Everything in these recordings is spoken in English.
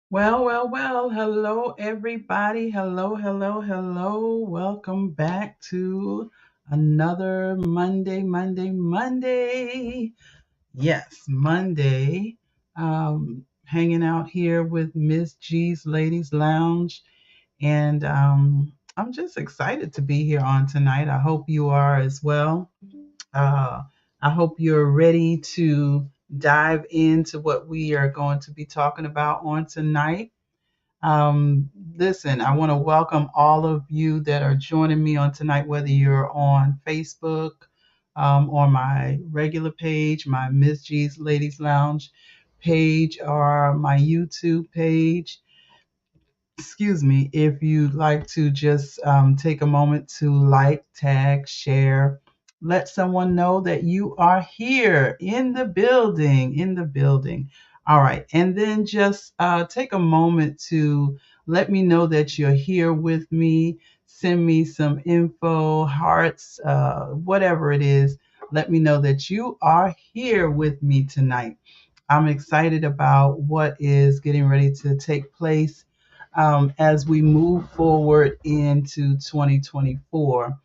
Well. Hello, everybody. Hello. Welcome back to another Monday. Yes, Monday. Hanging out here with Miss G's Ladies Lounge. And I'm just excited to be here on tonight. I hope you are as well. Uh, I hope you're ready to dive into what we are going to be talking about on tonight. Listen, I want to welcome all of you that are joining me on tonight, whether you're on Facebook, on my regular page, my Miss G's Ladies Lounge page, or my YouTube page. Excuse me, if you'd like to just take a moment to like, tag, share, let someone know that you are here in the building. All right, and then just take a moment to let me know that you're here with me. Send me some info, hearts, whatever it is. Let me know that you are here with me tonight. I'm excited about what is getting ready to take place as we move forward into 2024.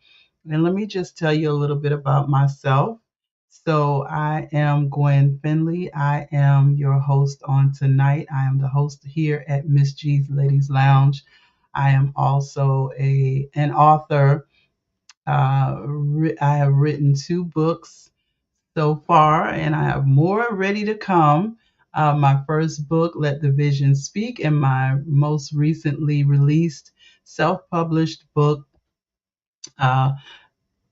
And let me just tell you a little bit about myself. So, I am Gwen Finley. I am your host on tonight. I am the host here at Miss G's Ladies Lounge. I am also an author. I have written two books so far, and I have more ready to come. My first book, Let the Vision Speak, and my most recently released self published book, uh,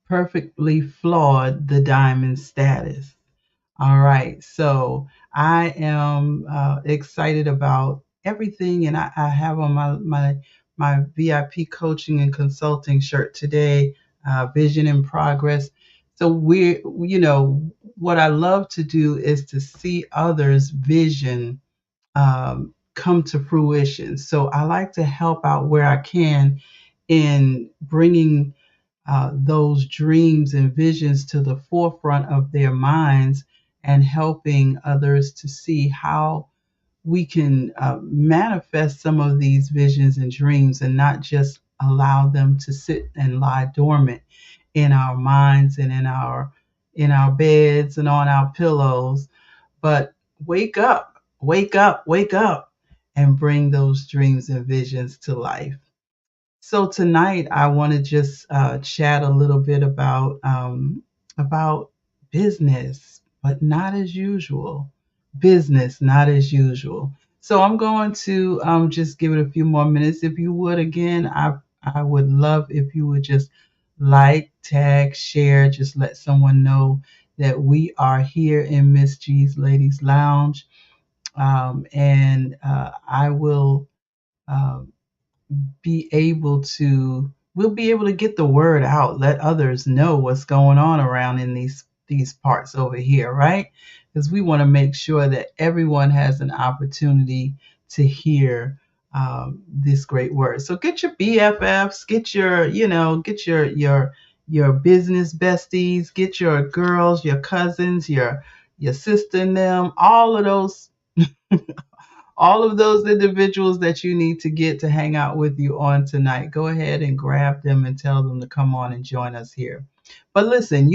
Perfectly Flawed The Diamond Status. All right, so I am excited about everything, and I have on my VIP coaching and consulting shirt today, Vision in Progress. So what I love to do is to see others' vision come to fruition. So I like to help out where I can in bringing those dreams and visions to the forefront of their minds and helping others to see how we can manifest some of these visions and dreams and not just allow them to sit and lie dormant in our minds and in our beds and on our pillows, but wake up and bring those dreams and visions to life. So tonight, I want to just chat a little bit about business, but not as usual. Business, not as usual. So I'm going to just give it a few more minutes. If you would, again, I would love if you would just like, tag, share, just let someone know that we are here in Miss G's Ladies Lounge, and I will. Um, we'll be able to get the word out, let others know what's going on around in these parts over here, right? Because we want to make sure that everyone has an opportunity to hear this great word. So get your BFFs, get your business besties, get your girls, your cousins, your sister and them, all of those individuals that you need to get to hang out with you on tonight. Go ahead and grab them and tell them to come on and join us here. But listen,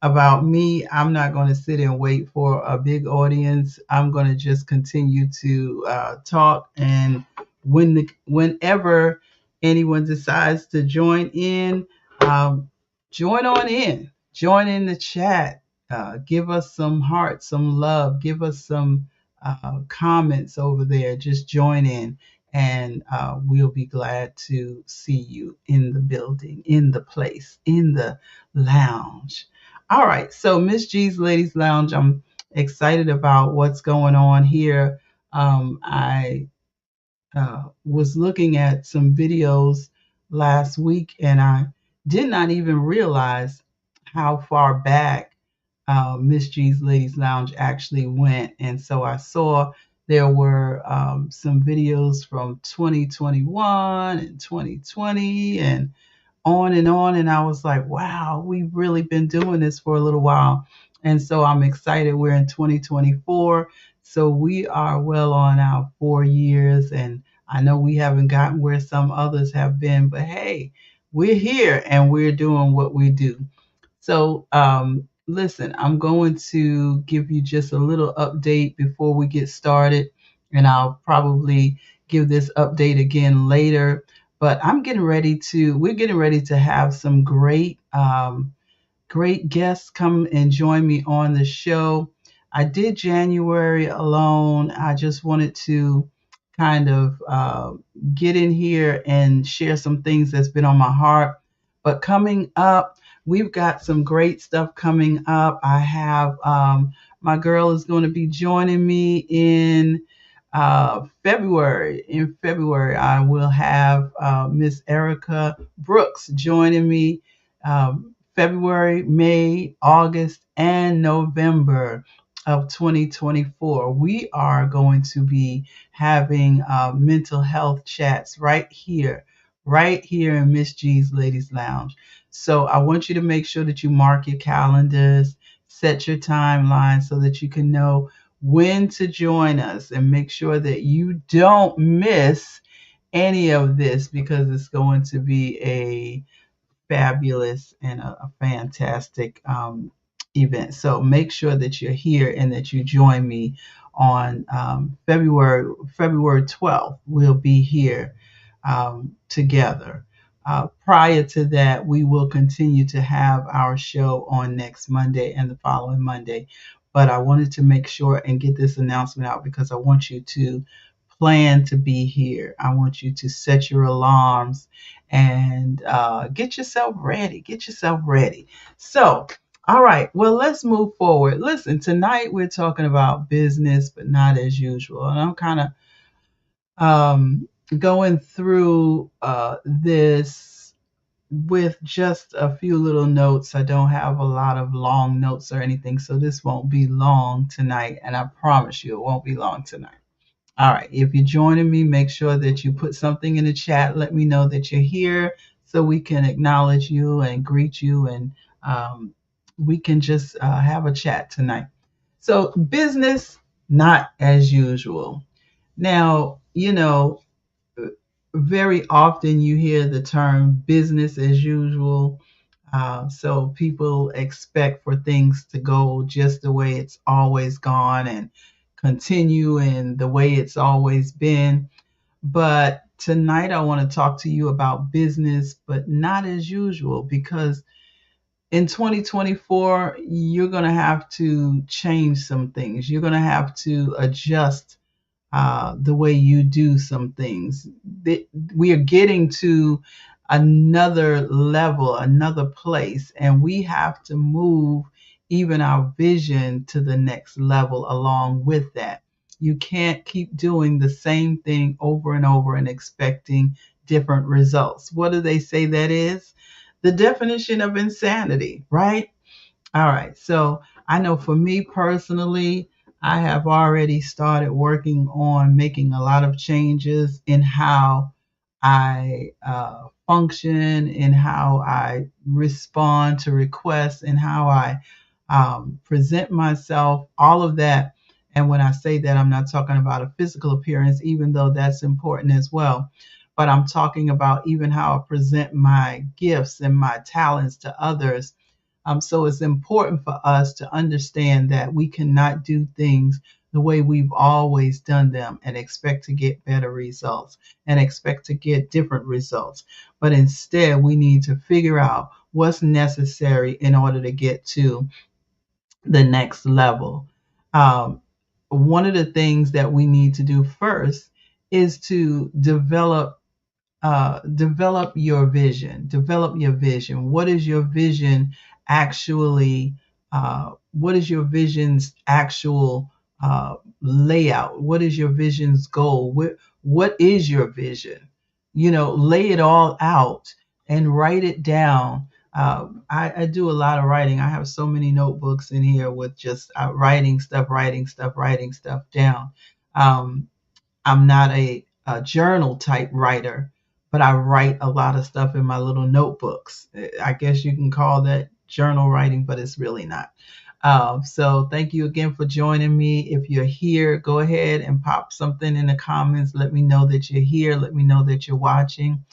about me, I'm not going to sit and wait for a big audience. I'm going to just continue to talk, and whenever anyone decides to join in, um, join on in. Join in the chat. Give us some heart, some love. Give us some comments over there. Just join in, and we'll be glad to see you in the building, in the place, in the lounge. All right, so Miss G's Ladies Lounge, I'm excited about what's going on here. I was looking at some videos last week, and I did not even realize how far back Miss G's Ladies Lounge actually went. And so I saw there were some videos from 2021 and 2020 and on and on. And I was like, wow, we've really been doing this for a little while. And so I'm excited. We're in 2024. So we are well on our 4 years. And I know we haven't gotten where some others have been, but hey, we're here and we're doing what we do. So, listen, I'm going to give you just a little update before we get started, and I'll probably give this update again later. But we're getting ready to have some great guests come and join me on the show. I did January alone. I just wanted to kind of get in here and share some things that's been on my heart. But coming up, we've got some great stuff coming up. I have my girl is going to be joining me in February. In February, I will have Miss Erica Brooks joining me. February, May, August, and November of 2024. We are going to be having mental health chats right here in Miss G's Ladies Lounge. So I want you to make sure that you mark your calendars, set your timeline so that you can know when to join us, and make sure that you don't miss any of this, because it's going to be a fabulous and a fantastic event. So make sure that you're here and that you join me on February 12th. We'll be here together. Prior to that, we will continue to have our show on next Monday and the following Monday. But I wanted to make sure and get this announcement out because I want you to plan to be here. I want you to set your alarms and get yourself ready. Get yourself ready. So, all right. Well, let's move forward. Listen, tonight we're talking about business, but not as usual. And I'm kind of going through this with just a few little notes. I don't have a lot of long notes or anything, so this won't be long tonight. And I promise you it won't be long tonight. All right. If you're joining me, make sure that you put something in the chat. Let me know that you're here so we can acknowledge you and greet you, and we can just have a chat tonight. So, business, not as usual. Now, very often you hear the term business as usual. So people expect for things to go just the way it's always gone and continue in the way it's always been. But tonight I want to talk to you about business, but not as usual, because in 2024, you're going to have to change some things. You're going to have to adjust the way you do some things. We are getting to another level, another place, and we have to move even our vision to the next level along with that. You can't keep doing the same thing over and over and expecting different results. What do they say that is? The definition of insanity, right? All right. So I know for me personally, I have already started working on making a lot of changes in how I function, in how I respond to requests, and how I present myself, all of that. And when I say that, I'm not talking about a physical appearance, even though that's important as well. But I'm talking about even how I present my gifts and my talents to others. So it's important for us to understand that we cannot do things the way we've always done them and expect to get better results and expect to get different results. But instead, we need to figure out what's necessary in order to get to the next level. Um, One of the things that we need to do first is to develop your vision. Develop your vision. What is your vision actually? What is your vision's actual layout? What is your vision's goal? What is your vision? Lay it all out and write it down. I do a lot of writing. I have so many notebooks in here with just writing stuff down. Um, I'm not a journal type writer, but I write a lot of stuff in my little notebooks. I guess you can call that journal writing, but it's really not. So thank you again for joining me. If you're here, go ahead and pop something in the comments. Let me know that you're here. Let me know that you're watching.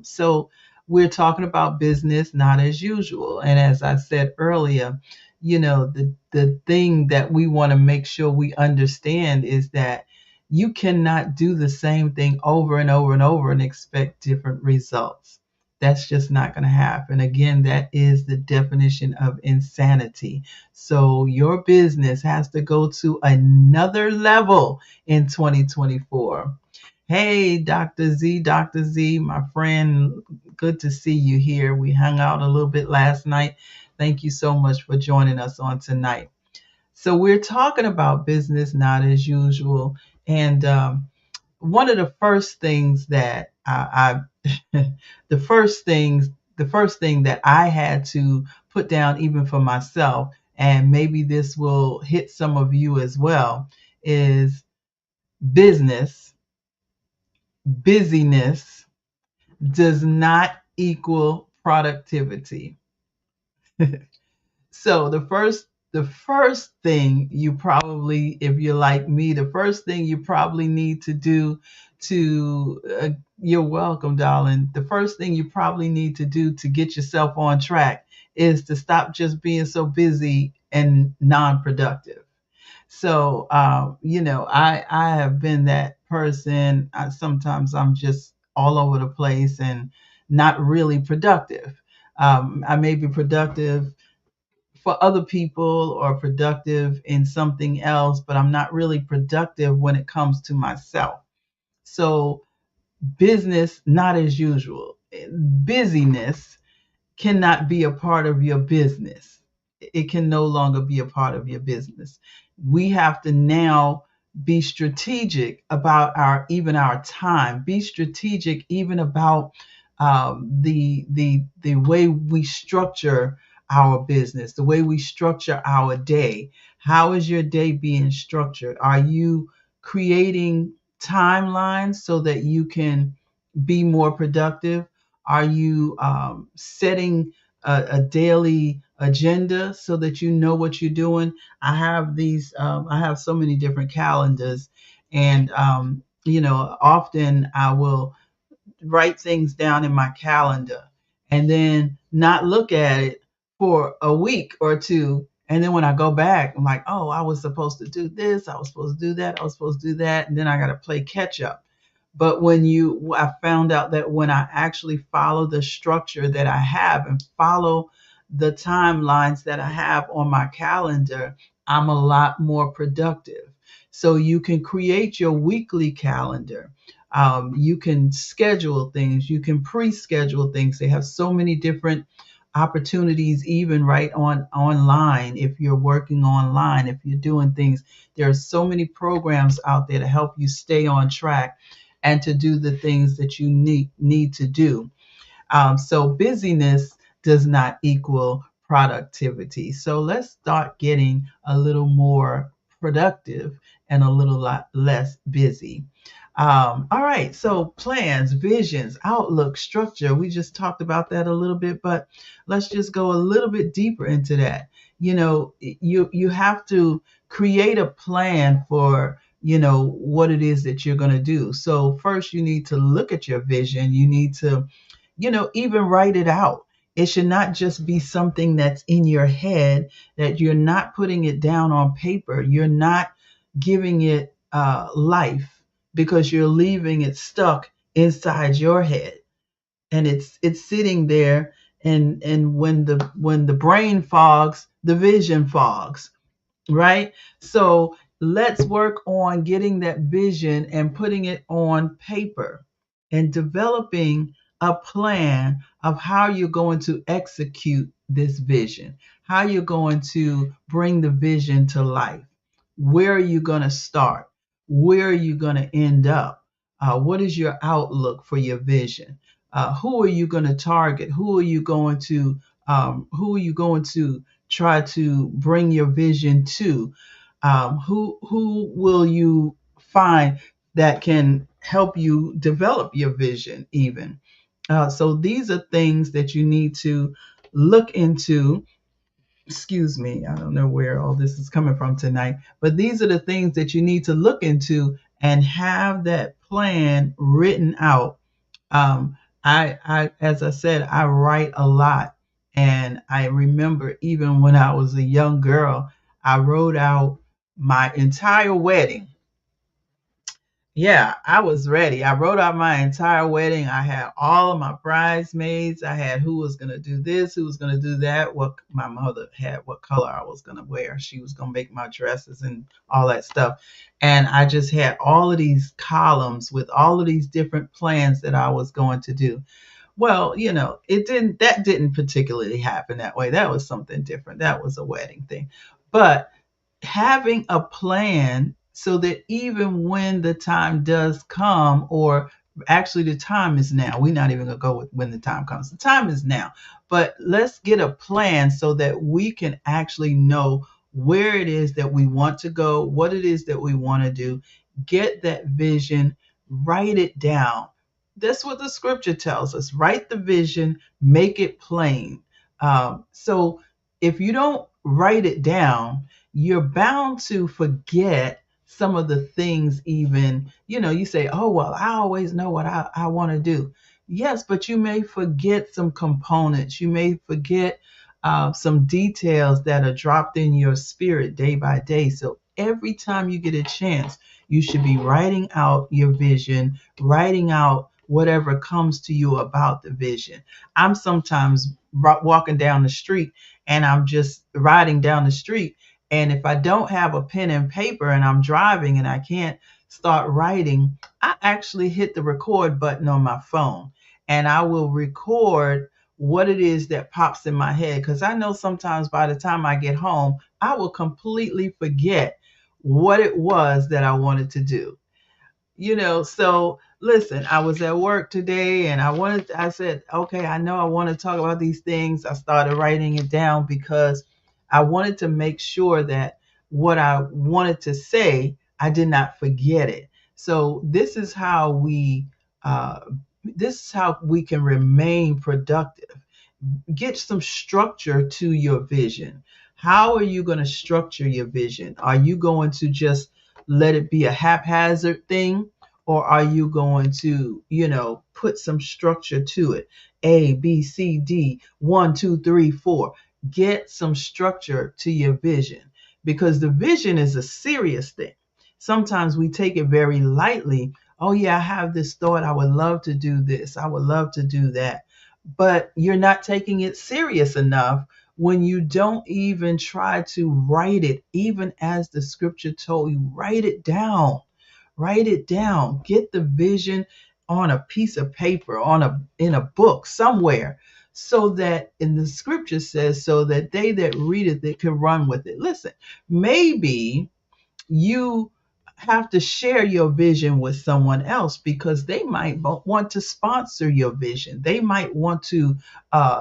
So we're talking about business, not as usual. And as I said earlier, the thing that we want to make sure we understand is that you cannot do the same thing over and over and over and expect different results. That's just not going to happen. Again, that is the definition of insanity. So your business has to go to another level in 2024. Hey, Dr. Z, my friend, good to see you here. We hung out a little bit last night. Thank you so much for joining us on tonight. So we're talking about business not as usual. And one of the first things that the first thing that I had to put down even for myself, and maybe this will hit some of you as well, is business, busyness does not equal productivity. So the first thing you probably, if you're like me, the first thing you probably need to do to you're welcome, darling. The first thing you probably need to do to get yourself on track is to stop just being so busy and non-productive. So I have been that person. Sometimes I'm just all over the place and not really productive. I may be productive for other people or productive in something else, but I'm not really productive when it comes to myself. So business, not as usual. Busyness cannot be a part of your business. It can no longer be a part of your business. We have to now be strategic about our time. Be strategic even about the way we structure our business, the way we structure our day. How is your day being structured? Are you creating timelines so that you can be more productive? Are you setting a daily agenda so that you know what you're doing? I have so many different calendars, and often I will write things down in my calendar and then not look at it for a week or two. And then when I go back, I'm like, oh, I was supposed to do this, I was supposed to do that, I was supposed to do that, and then I got to play catch up. But I found out that when I actually follow the structure that I have and follow the timelines that I have on my calendar, I'm a lot more productive. So you can create your weekly calendar. You can schedule things. You can pre-schedule things. They have so many different opportunities, even right on online. If you're working online, if you're doing things, there are so many programs out there to help you stay on track and to do the things that you need to do. So busyness does not equal productivity. So let's start getting a little more productive and a little lot less busy. All right, so plans, visions, outlook, structure. We just talked about that a little bit, but let's just go a little bit deeper into that. You have to create a plan for what it is that you're going to do. So first you need to look at your vision. You need to even write it out. It should not just be something that's in your head, that you're not putting it down on paper. You're not giving it life because you're leaving it stuck inside your head, and it's sitting there. And when the brain fogs, the vision fogs, right? So let's work on getting that vision and putting it on paper and developing a plan of how you're going to execute this vision, how you're going to bring the vision to life. Where are you going to start? Where are you going to end up? What is your outlook for your vision? Who are you going to target? Who are you going to try to bring your vision to? Who will you find that can help you develop your vision even? So these are things that you need to look into Excuse me, I don't know where all this is coming from tonight, but these are the things that you need to look into and have that plan written out. As I said, I write a lot, and I remember even when I was a young girl, I wrote out my entire wedding. Yeah, I was ready. I wrote out my entire wedding. I had all of my bridesmaids. I had who was going to do this, who was going to do that, what my mother had, what color I was going to wear. She was going to make my dresses and all that stuff. And I just had all of these columns with all of these different plans that I was going to do. Well, that didn't particularly happen that way. That was something different. That was a wedding thing. But having a plan so that even when the time does come, or actually the time is now, we're not even going to go with when the time comes. The time is now. But let's get a plan so that we can actually know where it is that we want to go, what it is that we want to do, get that vision, write it down. That's what the scripture tells us. Write the vision, make it plain. So if you don't write it down, you're bound to forget some of the things. Even, you say, oh, well, I always know what I want to do. Yes, but you may forget some components. You may forget some details that are dropped in your spirit day by day. So every time you get a chance, you should be writing out your vision, writing out whatever comes to you about the vision. I'm sometimes walking down the street, and I'm just riding down the street, and if I don't have a pen and paper and I'm driving and I can't start writing, I actually hit the record button on my phone, and I will record what it is that pops in my head, because I know sometimes by the time I get home, I will completely forget what it was that I wanted to do. So listen, I was at work today, and I said, okay, I know I want to talk about these things. I started writing it down because I wanted to make sure that what I wanted to say, I did not forget it. So uh, this is how we can remain productive. Get some structure to your vision. How are you going to structure your vision? Are you going to just let it be a haphazard thing? Or are you going to, put some structure to it? A, B, C, D, 1, 2, 3, 4. Get some structure to your vision, because the vision is a serious thing. Sometimes we take it very lightly. Oh, yeah, I have this thought. I would love to do this. I would love to do that. But you're not taking it serious enough when you don't even try to write it, even as the scripture told you. Write it down. Write it down. Get the vision on a piece of paper, in a book somewhere, so that, in the scripture says, so that they that read it, they can run with it. Listen, maybe you have to share your vision with someone else, because they might want to sponsor your vision. They might want to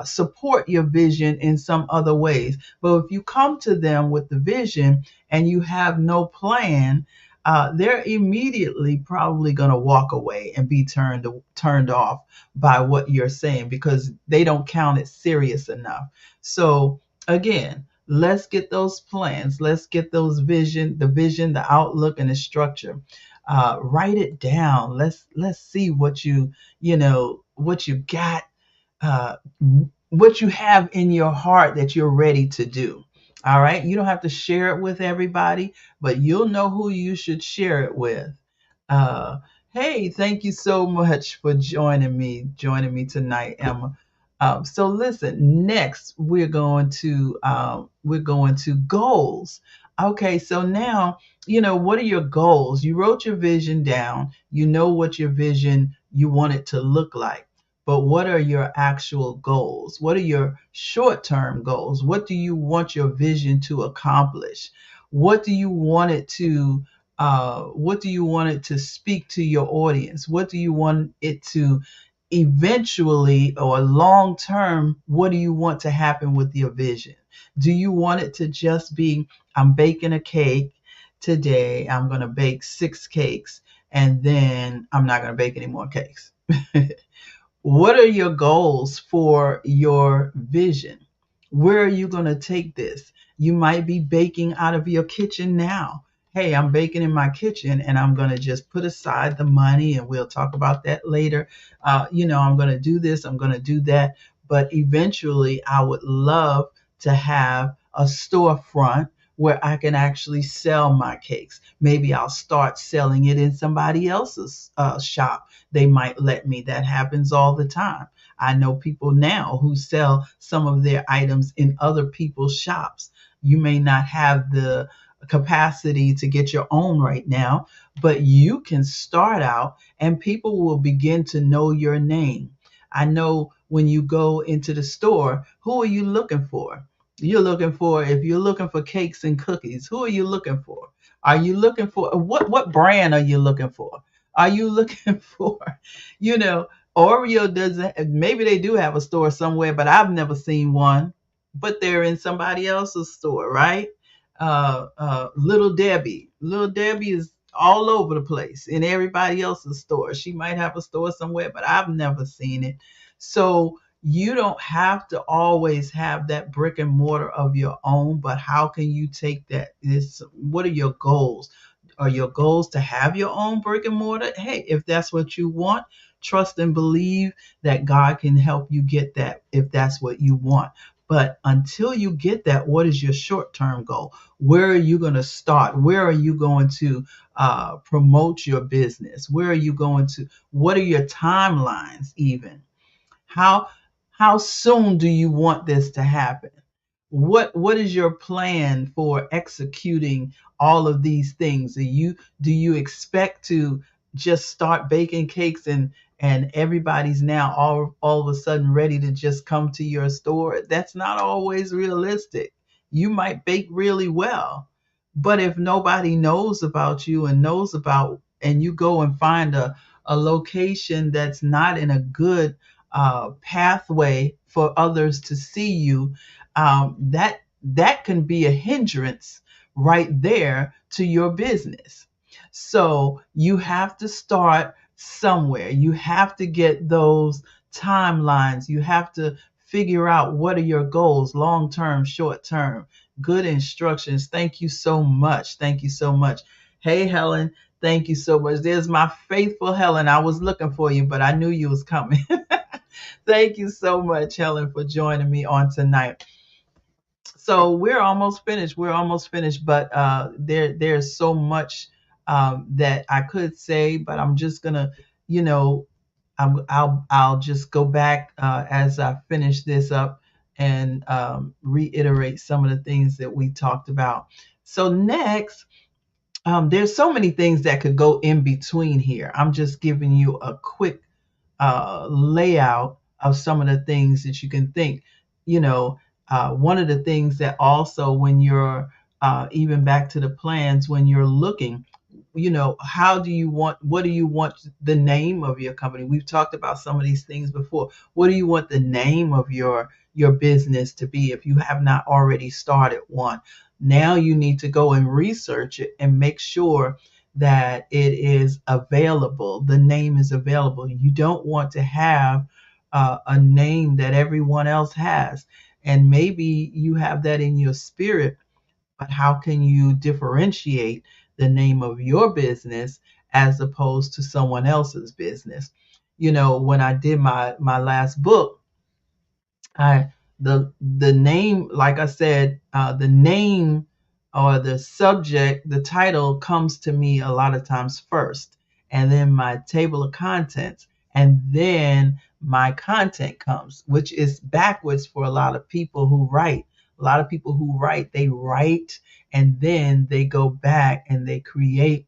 support your vision in some other ways. But if you come to them with the vision and you have no plan, they're immediately probably going to walk away and be turned off by what you're saying, because they don't count it serious enough. So again, let's get those plans. Let's get the vision, the outlook, and the structure. Write it down. Let's see what you got, uh, what you have in your heart that you're ready to do. All right. You don't have to share it with everybody, but you'll know who you should share it with. Uh, hey, thank you so much for joining me tonight, Emma. So listen, next we're going to goals. Okay, so now what are your goals? You wrote your vision down. You know what your vision you want it to look like. But what are your actual goals? What are your short-term goals? What do you want your vision to accomplish? What do you want it to speak to your audience? What do you want it to eventually, or long term, what do you want to happen with your vision? Do you want it to just be, I'm baking a cake today, I'm going to bake 6 cakes, and then I'm not going to bake any more cakes? What are your goals for your vision? Where are you going to take this? You might be baking out of your kitchen now. Hey, I'm baking in my kitchen and I'm going to just put aside the money, and we'll talk about that later. I'm going to do this, I'm going to do that. But eventually, I would love to have a storefront where I can actually sell my cakes. Maybe I'll start selling it in somebody else's shop. They might let me. That happens all the time. I know people now who sell some of their items in other people's shops. You may not have the capacity to get your own right now, but you can start out and people will begin to know your name. I know when you go into the store, who are you looking for? If you're looking for cakes and cookies, who are you looking for? Are you looking for what brand are you looking for? Are you looking for, you know, Oreo doesn't, maybe they do have a store somewhere, but I've never seen one, but they're in somebody else's store, right? Little Debbie is all over the place in everybody else's store. She might have a store somewhere, but I've never seen it. So you don't have to always have that brick and mortar of your own, but how can you take what are your goals? Are your goals to have your own brick and mortar? Hey, if that's what you want, trust and believe that God can help you get that if that's what you want. But until you get that, what is your short term goal? Where are you going to start? Where are you going to promote your business? Where are you going to? What are your timelines even? How how soon do you want this to happen? What is your plan for executing all of these things? Do you expect to just start baking cakes and everybody's now all of a sudden ready to just come to your store? That's not always realistic. You might bake really well, but if nobody knows about you and you go and find a location that's not in a good pathway for others to see you, that can be a hindrance right there to your business. So you have to start somewhere. You have to get those timelines. You have to figure out what are your goals, long term, short term. Good instructions. Thank you so much. Thank you so much. Hey, Helen. Thank you so much. There's my faithful Helen. I was looking for you, but I knew you was coming. Thank you so much, Helen, for joining me on tonight. So we're almost finished. But there's so much that I could say, but I'm just gonna, you know, I'll just go back as I finish this up and reiterate some of the things that we talked about. So next, there's so many things that could go in between here. I'm just giving you a quick layout of some of the things that you can think. You know, one of the things that also, when you're even back to the plans, when you're looking, what do you want the name of your company? We've talked about some of these things before. What do you want the name of your business to be if you have not already started one? Now you need to go and research it and make sure that it is available. The name is available. You don't want to have a name that everyone else has. And maybe you have that in your spirit, but how can you differentiate the name of your business as opposed to someone else's business? When I did my last book, I the name, like I said, the name or the subject, the title comes to me a lot of times first, and then my table of contents, and then my content comes, which is backwards for a lot of people who write. A lot of people who write, they write and then they go back and they create,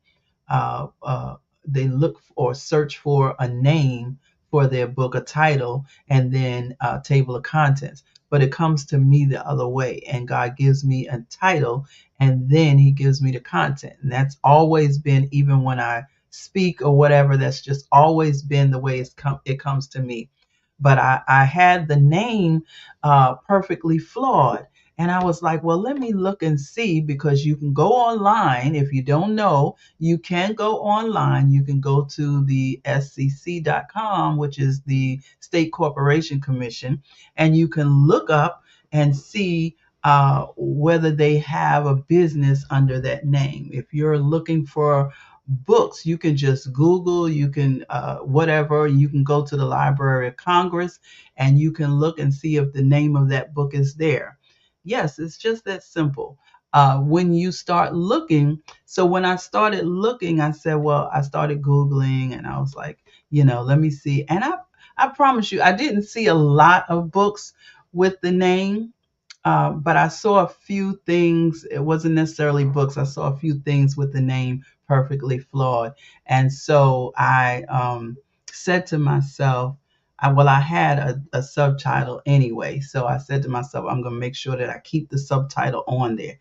they look or search for a name for their book, a title, and then a table of contents. But it comes to me the other way, and God gives me a title, and then He gives me the content. And that's always been, even when I speak or whatever, that's just always been the way it comes to me. But I had the name Perfectly Flawed. And I was like, well, let me look and see, because you can go online. If you don't know, you can go online. You can go to the SCC.com, which is the State Corporation Commission, and you can look up and see whether they have a business under that name. If you're looking for books, you can just Google, you can whatever, you can go to the Library of Congress and you can look and see if the name of that book is there. Yes, it's just that simple. When you start looking, so when I started looking, I said, well, I started Googling and I was like, let me see. And I promise you, I didn't see a lot of books with the name, but I saw a few things. It wasn't necessarily books. I saw a few things with the name Perfectly Flawed. And so I said to myself, I had a subtitle anyway. So I said to myself, I'm going to make sure that I keep the subtitle on there.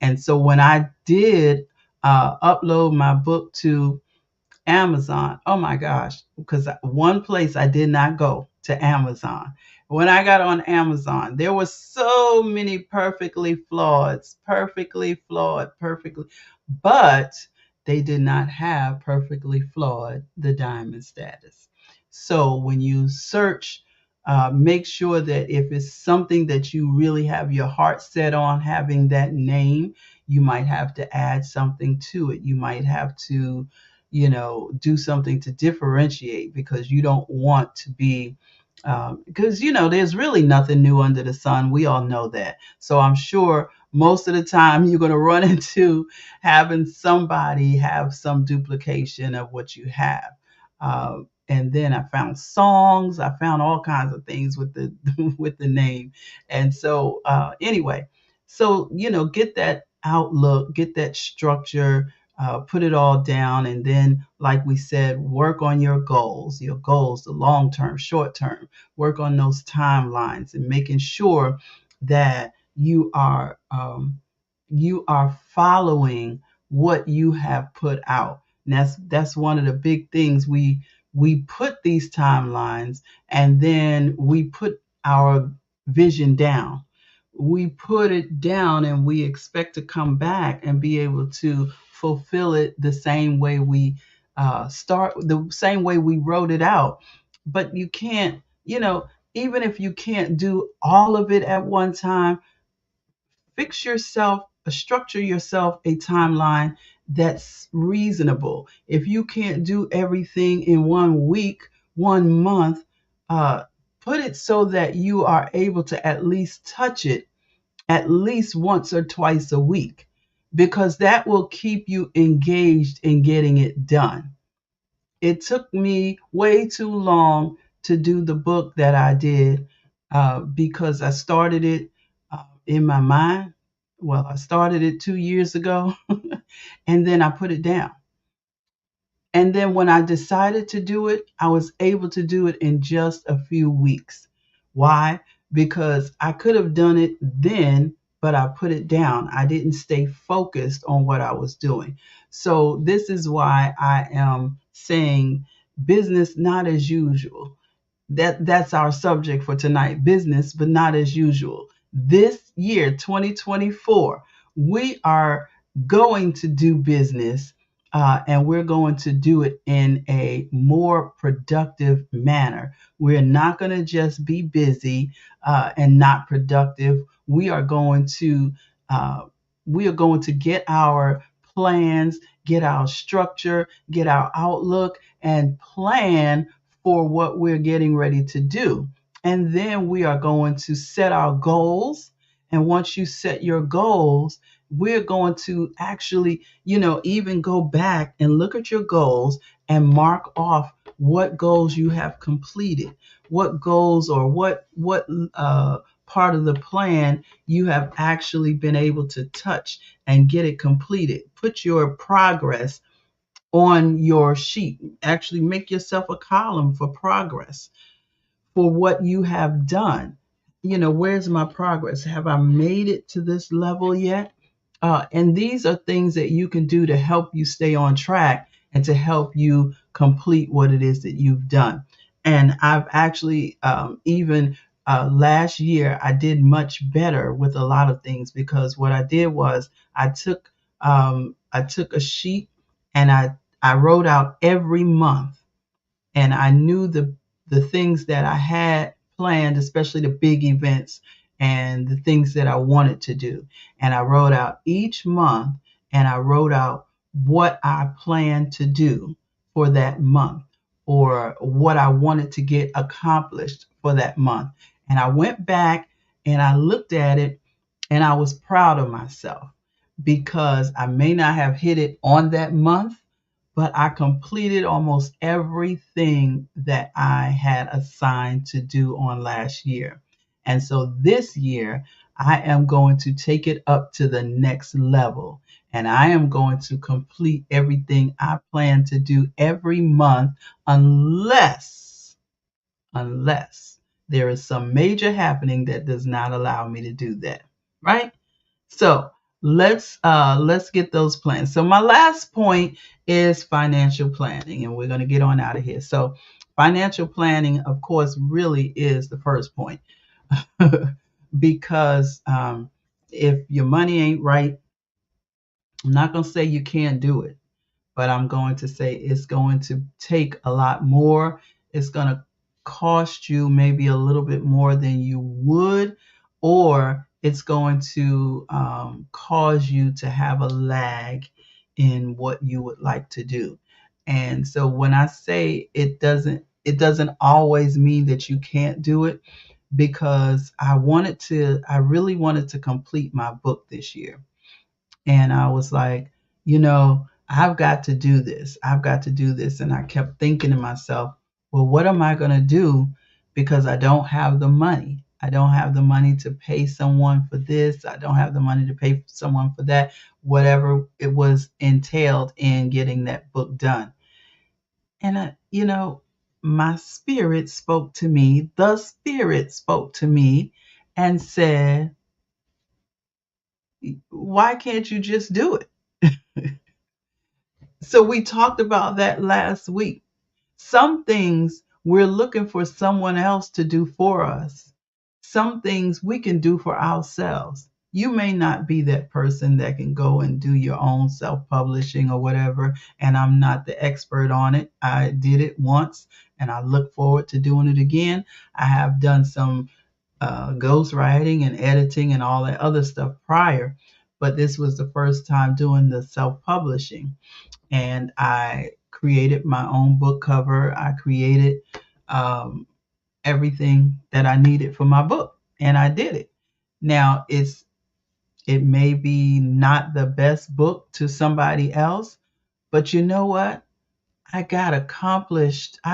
And so when I did upload my book to Amazon. Oh my gosh, because one place I did not go to Amazon. When I got on Amazon, there were so many perfectly flawed, perfectly, but they did not have perfectly flawed the diamond status. So when you search, make sure that if it's something that you really have your heart set on having that name, you might have to add something to it. You might have to do something to differentiate because you don't want to be, because, there's really nothing new under the sun. We all know that. So I'm sure most of the time you're going to run into having somebody have some duplication of what you have. And then I found songs, I found all kinds of things with the with the name. And so anyway, so get that outlook, get that structure, put it all down, and then, like we said, work on your goals, the long term, short term. Work on those timelines and making sure that you are following what you have put out. And that's one of the big things. We put these timelines and then we put our vision down. We put it down and we expect to come back and be able to fulfill it the same way we the same way we wrote it out. But you can't, even if you can't do all of it at one time, structure yourself a timeline that's reasonable. If you can't do everything in 1 week, 1 month, uh, put it so that you are able to at least touch it at least once or twice a week, because that will keep you engaged in getting it done. It took me way too long to do the book that I did because I started it in my mind. Well, I started it 2 years ago and then I put it down. And then when I decided to do it, I was able to do it in just a few weeks. Why? Because I could have done it then, but I put it down. I didn't stay focused on what I was doing. So this is why I am saying business not as usual. That's our subject for tonight, business but not as usual. This year 2024, we are going to do business, and we're going to do it in a more productive manner. We're not going to just be busy and not productive. We are going to get our plans, get our structure, get our outlook, and plan for what we're getting ready to do. And then we are going to set our goals. And once you set your goals, we're going to actually, even go back and look at your goals and mark off what goals you have completed, what goals or what part of the plan you have actually been able to touch and get it completed. Put your progress on your sheet. Actually, make yourself a column for progress for what you have done. Where's my progress? Have I made it to this level yet? And these are things that you can do to help you stay on track and to help you complete what it is that you've done. And I've actually, even last year, I did much better with a lot of things because what I did was I took a sheet and I wrote out every month, and I knew the things that I had planned, especially the big events, and the things that I wanted to do. And I wrote out each month, and I wrote out what I planned to do for that month, or what I wanted to get accomplished for that month. And I went back and I looked at it, and I was proud of myself because I may not have hit it on that month, but I completed almost everything that I had assigned to do on last year. And so this year, I am going to take it up to the next level. And I am going to complete everything I plan to do every month, unless there is some major happening that does not allow me to do that. Right? So let's get those plans. So my last point is financial planning, and we're going to get on out of here. So financial planning, of course, really is the first point. Because if your money ain't right, I'm not going to say you can't do it, but I'm going to say it's going to take a lot more. It's going to cost you maybe a little bit more than you would, or it's going to cause you to have a lag in what you would like to do. And so when I say it doesn't always mean that you can't do it, because I really wanted to complete my book this year. And I was like, I've got to do this. I've got to do this. And I kept thinking to myself, well, what am I going to do? Because I don't have the money. I don't have the money to pay someone for this. I don't have the money to pay someone for that, whatever it was entailed in getting that book done. And my spirit spoke to me. The spirit spoke to me and said, why can't you just do it? So we talked about that last week. Some things we're looking for someone else to do for us. Some things we can do for ourselves. You may not be that person that can go and do your own self-publishing or whatever, and I'm not the expert on it. I did it once, and I look forward to doing it again. I have done some ghostwriting and editing and all that other stuff prior, but this was the first time doing the self-publishing. And I created my own book cover. I created everything that I needed for my book, and I did it. Now it may be not the best book to somebody else, but you know what? I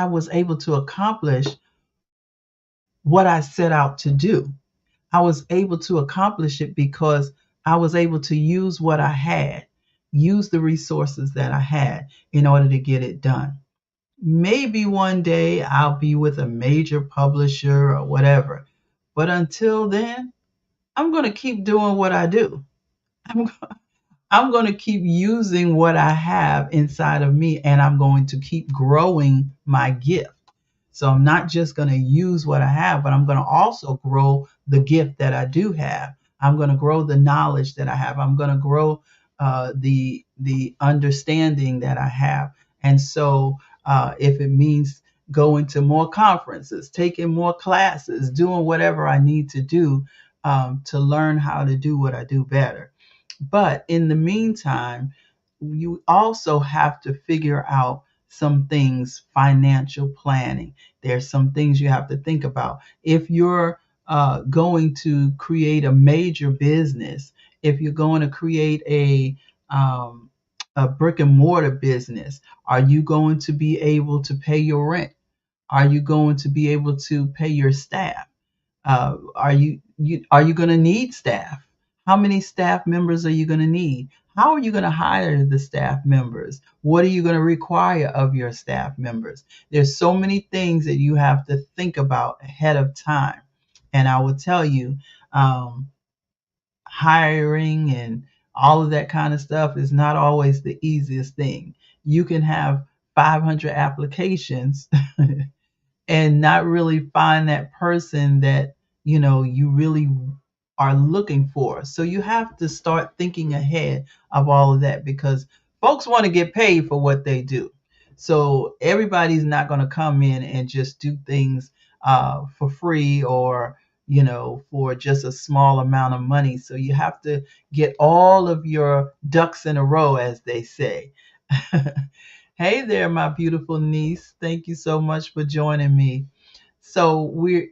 was able to accomplish what I set out to do. I was able to accomplish it because I was able to use what I had, use the resources that I had in order to get it done. Maybe one day I'll be with a major publisher or whatever. But until then, I'm going to keep doing what I do. I'm, I'm going to keep using what I have inside of me, and I'm going to keep growing my gift. So I'm not just going to use what I have, but I'm going to also grow the gift that I do have. I'm going to grow the knowledge that I have. I'm going to grow the understanding that I have. And so if it means going to more conferences, taking more classes, doing whatever I need to do to learn how to do what I do better. But in the meantime, you also have to figure out some things, financial planning. There's some things you have to think about. If you're going to create a major business, if you're going to create a brick and mortar business, are you going to be able to pay your rent? Are you going to be able to pay your staff? Are you going to need staff? How many staff members are you going to need? How are you going to hire the staff members? What are you going to require of your staff members? There's so many things that you have to think about ahead of time. And I will tell you, hiring and all of that kind of stuff is not always the easiest thing. You can have 500 applications and not really find that person that you really are looking for. So you have to start thinking ahead of all of that, because folks want to get paid for what they do. So everybody's not going to come in and just do things for free, or for just a small amount of money. So you have to get all of your ducks in a row, as they say. Hey there, my beautiful niece. Thank you so much for joining me. So we're,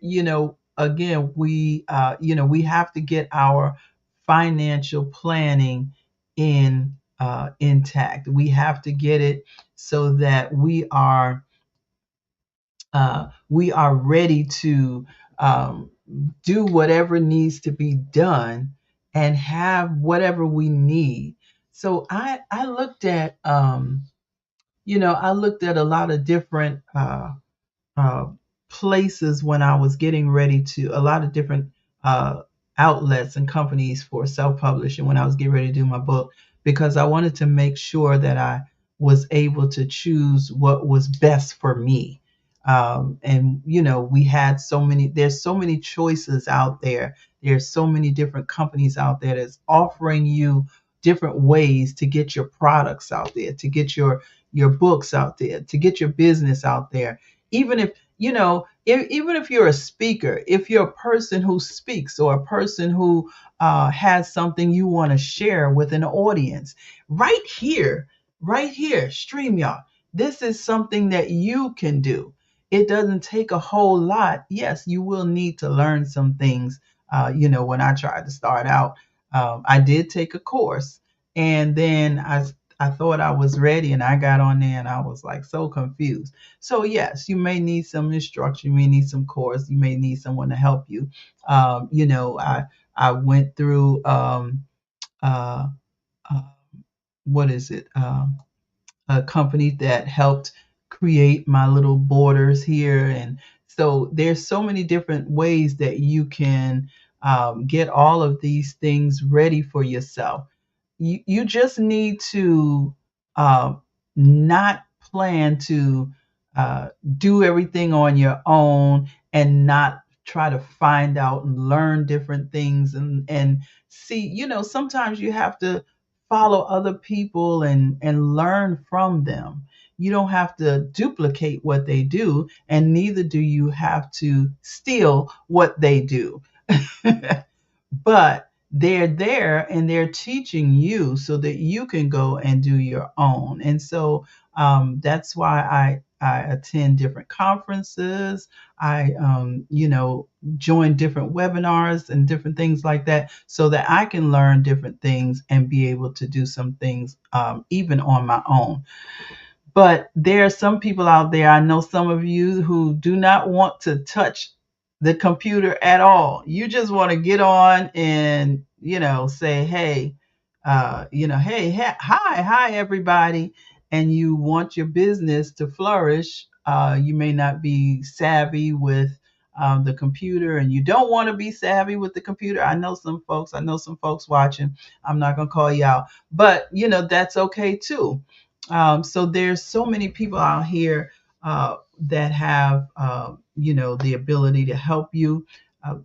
again, we have to get our financial planning intact. We have to get it so that we are ready to um, do whatever needs to be done and have whatever we need. So I looked at a lot of different uh, places when I was getting ready to a lot of different uh, outlets and companies for self-publishing when I was getting ready to do my book, because I wanted to make sure that I was able to choose what was best for me. And we had there's so many choices out there. There's so many different companies out there that's offering you different ways to get your products out there, to get your books out there, to get your business out there. Even if even if you're a speaker, if you're a person who speaks or a person who has something you want to share with an audience, right here, StreamYard, this is something that you can do. It doesn't take a whole lot. Yes, you will need to learn some things. When I tried to start out, I did take a course, and then I thought I was ready, and I got on there and I was like so confused. So yes, you may need some instruction, you may need some course, you may need someone to help you. I went through uh, uh, what is it? A company that helped create my little borders here, and so there's so many different ways that you can get all of these things ready for yourself. You just need to uh, not plan to do everything on your own, and not try to find out and learn different things, and see, sometimes you have to follow other people and learn from them. You don't have to duplicate what they do, and neither do you have to steal what they do. But they're there and they're teaching you so that you can go and do your own. And so that's why I attend different conferences. I join different webinars and different things like that, so that I can learn different things and be able to do some things even on my own. But there are some people out there, I know some of you, who do not want to touch the computer at all. You just want to get on and, say, hey, hi, everybody. And you want your business to flourish. You may not be savvy with the computer, and you don't want to be savvy with the computer. I know some folks watching. I'm not going to call you out, but, that's okay too. So there's so many people out here that have, the ability to help you. Uh,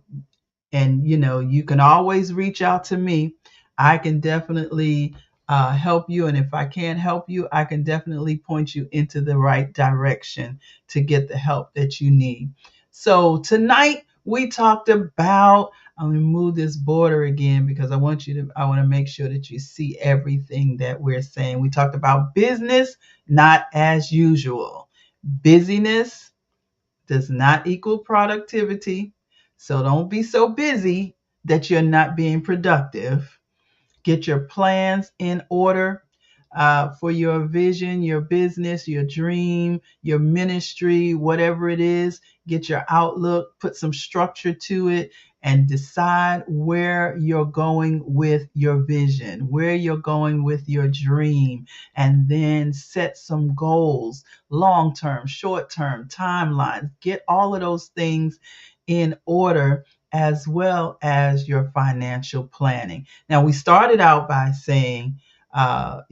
and, you can always reach out to me. I can definitely help you. And if I can't help you, I can definitely point you into the right direction to get the help that you need. So tonight we talked about, I'm going to move this border again because I want to make sure that you see everything that we're saying. We talked about business, not as usual. Busyness does not equal productivity. So don't be so busy that you're not being productive. Get your plans in order for your vision, your business, your dream, your ministry, whatever it is. Get your outlook, put some structure to it, and decide where you're going with your vision, where you're going with your dream, and then set some goals, long term, short term, timelines. Get all of those things in order, as well as your financial planning. Now, we started out by saying, I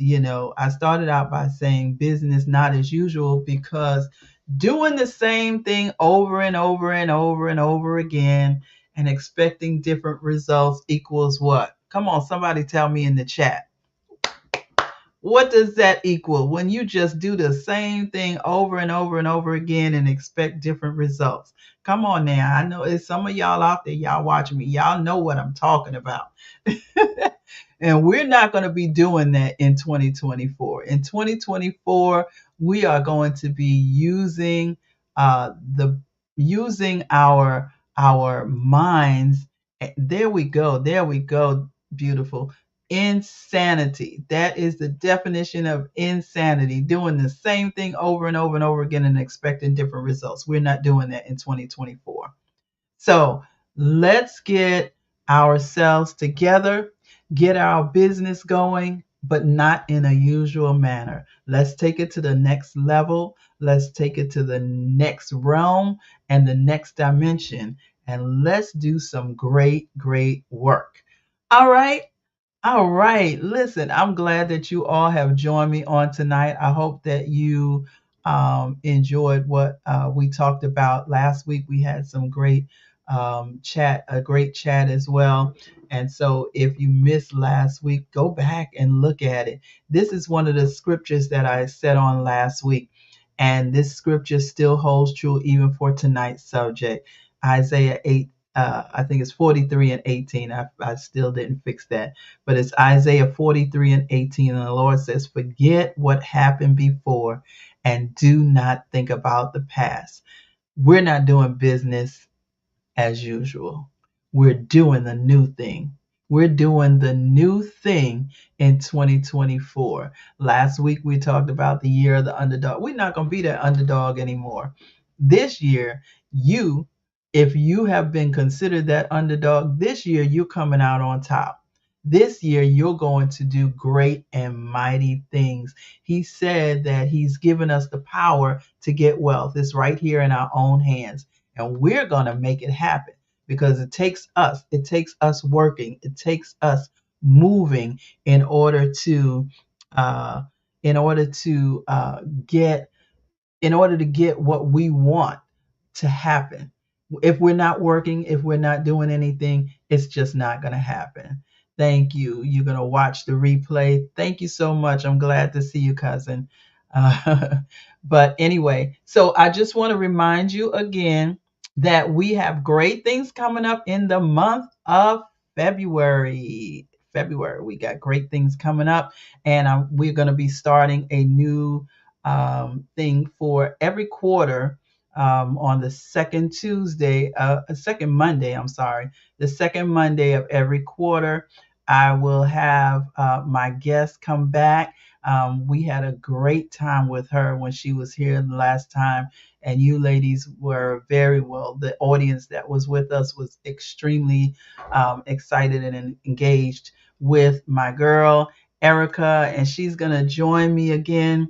started out by saying business not as usual, because doing the same thing over and over and over and over again and expecting different results equals what? Come on, somebody tell me in the chat. What does that equal when you just do the same thing over and over and over again and expect different results? Come on now. I know it's some of y'all out there, y'all watching me. Y'all know what I'm talking about. And we're not going to be doing that in 2024. In 2024, we are going to be the using our minds. There we go. There we go. Beautiful. Insanity. That is the definition of insanity. Doing the same thing over and over and over again and expecting different results. We're not doing that in 2024. So let's get ourselves together, get our business going, but not in a usual manner. Let's take it to the next level. Let's take it to the next realm and the next dimension. And let's do some great, great work. All right. All right. Listen, I'm glad that you all have joined me on tonight. I hope that you enjoyed what we talked about last week. We had some great a great chat as well. And so if you missed last week, go back and look at it. This is one of the scriptures that I said on last week. And this scripture still holds true even for tonight's subject. Isaiah 8, I think it's 43 and 18. I still didn't fix that, but it's Isaiah 43 and 18. And the Lord says, forget what happened before and do not think about the past. We're not doing business as usual. We're doing the new thing. We're doing the new thing in 2024. Last week we talked about the year of the underdog. We're not going to be that underdog anymore. This year, if you have been considered that underdog, this year you're coming out on top. This year, you're going to do great and mighty things. He said that He's given us the power to get wealth. It's right here in our own hands. And we're going to make it happen because it takes us. It takes us working. It takes us moving in order to uh, in order to get in order to get what we want to happen. If we're not working, if we're not doing anything, it's just not going to happen. Thank you. You're going to watch the replay. Thank you so much. I'm glad to see you, cousin. Uh, but anyway, so I just want to remind you again that we have great things coming up in the month of February. February, we got great things coming up, and we're going to be starting a new thing for every quarter on the second Monday, I'm sorry, the second Monday of every quarter. I will have my guest come back. We had a great time with her when she was here the last time, and you ladies were very well. The audience that was with us was extremely excited and engaged with my girl, Erica, and she's going to join me again.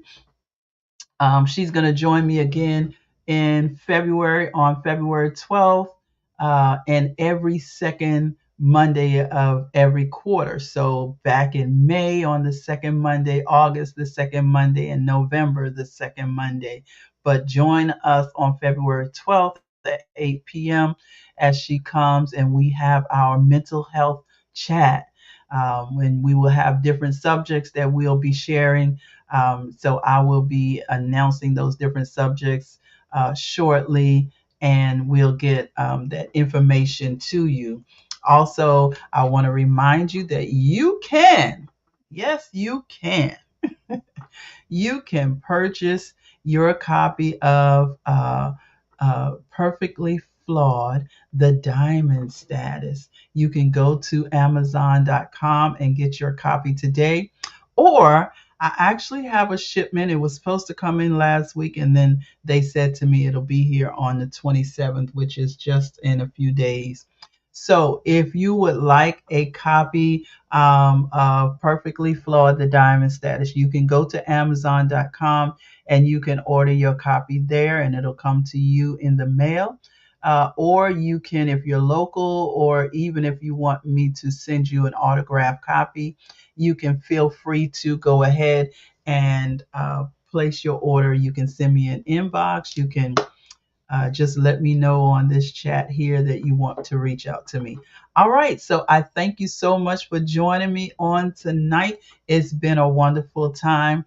She's going to join me again in February on February 12th and every second Monday of every quarter. So back in May on the second Monday, August the second Monday, and November the second Monday. But join us on February 12th at 8 p.m. as she comes and we have our mental health chat. And we will have different subjects that we'll be sharing. So I will be announcing those different subjects shortly, and we'll get that information to you. Also, I want to remind you that you can, yes, you can, you can purchase your copy of Perfectly Flawed, The Diamond Status. You can go to Amazon.com and get your copy today. Or I actually have a shipment. It was supposed to come in last week, and then they said to me it'll be here on the 27th, which is just in a few days. So if you would like a copy of Perfectly Flawed, The Diamond Status, you can go to Amazon.com and you can order your copy there and it'll come to you in the mail. Or you can, if you're local, or even if you want me to send you an autographed copy, you can feel free to go ahead and place your order. You can send me an inbox. You can just let me know on this chat here that you want to reach out to me. All right. So I thank you so much for joining me on tonight. It's been a wonderful time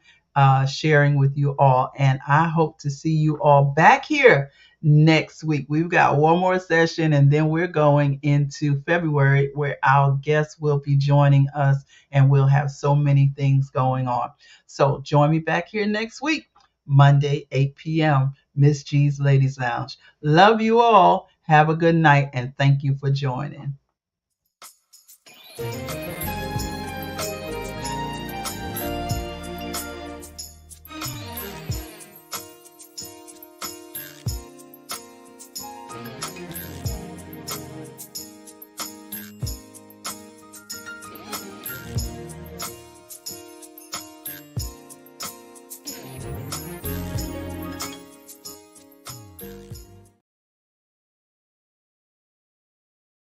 sharing with you all. And I hope to see you all back here next week. We've got one more session, and then we're going into February where our guests will be joining us, and we'll have so many things going on. So join me back here next week, Monday, 8 p.m., Miss G's Ladies Lounge. Love you all. Have a good night, and thank you for joining.